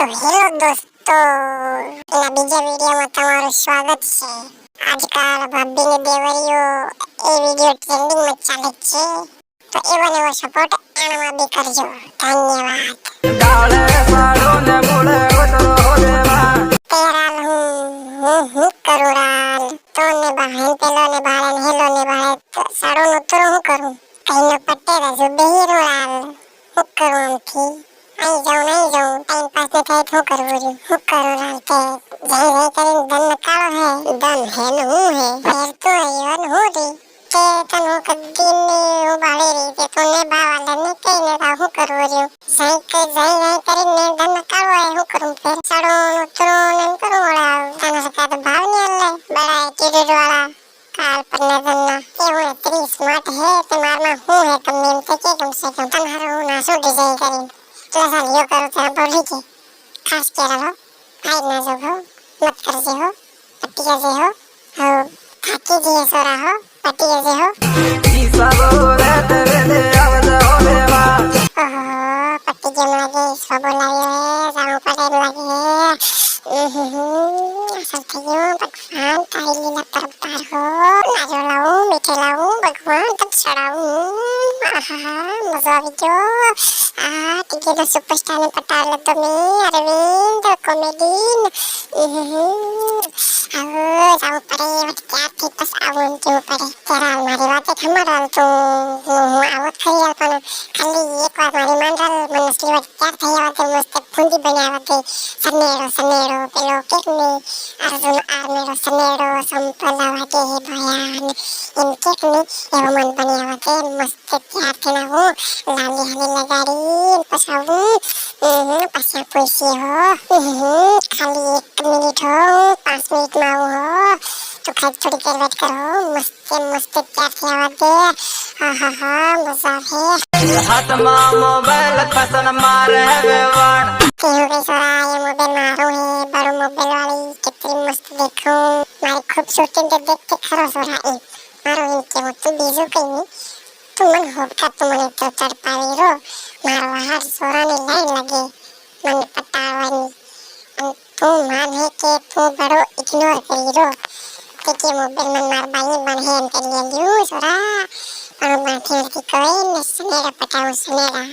તો હેલો દોસ્તો, એના બીજા વિડીયોમાં તમારું સ્વાગત છે. આજકાલ ભાભીની દેવરીઓ એ વિડીયો ટ્રેન્ડિંગમાં ચાલે છે, તો એવો ને એવો સપોર્ટ આનામાં બી કરજો. ધન્યવાદ. તેરાલ હું કરું રાલ તો ને બહાન પેલો ને બાળન હેલો ને બાળે સાડો નો તરો હું કરું કઈ ન પટ્ટે રજુ બેહીરો રાલ હું કરું આમથી આઈ જાઉં ટાઈમ પાસ ને થાય હું કરવું રહ્યું હું કરું રાલ કે જઈ કરીને દન નકાળો હે દન હે ને હું હે ફેર તો આવ્યો હું રી કે તન હું કદી ને હું બાળી રહી કે તું ને બાવાલે ને કઈ ને તા હું કરવું રહ્યું જઈ કરીને દન નકાળો હે હું કરું ફેર સાડો નો તરો ને એમ કરું વળા તને સકા તો ભાવ ને અલ્લે બડા એટીટ્યુડ વાળા કાલ પર ને દન્ના એ હું એટલી સ્માર્ટ હે તે મારમાં હું હે તમને એમ તે કે કમ સે કમ તન હારો હું ના શું ડિઝાઇન કરીને तो साल यो करो तेरा बोली के खास केरा हो आई ना जो हो मत कर जे हो पट्टिया जे हो थाकी जे सोरा हो पट्टिया जे हो पट्टी जे लगे सब लागे जाऊ पड़े लगे असल थयो भगवान तारी लीला परवतार हो नाजो लाऊं मीठे लाऊं भगवान तक चढ़ाऊं मजा આવી ગયો ટીકેનો સુપરસ્ટાર ને પટાર લતો મે અરવિંદ કોમેડીન જાવ પડે ક્યાંથી બસ આવું કેવું પડે ત્યારે મારી વાતે ખમરાલ તો હું આવત ખરી પણ ખાલી એક વાર મારી માંડલ મને સ્લીવર ત્યાર થઈ આવતે મસ્ત ફૂંદી બનાવતે સનેડો પેલો કેકની અર્જુન આર્મેરો સનેડો સંપલા વાગે હે ભયાન એમ કેકની એવો મન બનાવતે મસ્ત ત્યારથી ના હું લાલી હાલી લગાડી પસાવું પછી પૂછી હો ખાલી 1 મિનિટ હો 5 મિનિટમાં આવું હો તો ખાલી થોડી દેર વેટ કરો મસ્ત ત્યારથી આવવા દે હા મજા આવે હાથમાં મોબાઈલ પસંદ મારે વેવાણ કેવું કઈ સોરા એ મોબાઈલ મારો હે બડો મોબાઈલ વાળી કેટલી મસ્ત દેખું મારી ખૂબસૂરતી ને દેખતે ખરો સોરા એ મારો એમ કેવું તું બીજું કઈ નહીં તું મને હોપકા તું મને તો તડપાવી રો મારો હાર સોરાની લાઈન લાગે મને પટાવવાની અને તું માન હે કે તું બડો ઇગ્નોર કરી રો કે મોબાઈલ માં માર બાઈ બન હે એમ કરી લ્યું સોરા પણ માથી નથી કોઈ ને સનેડા પટાવું સનેડા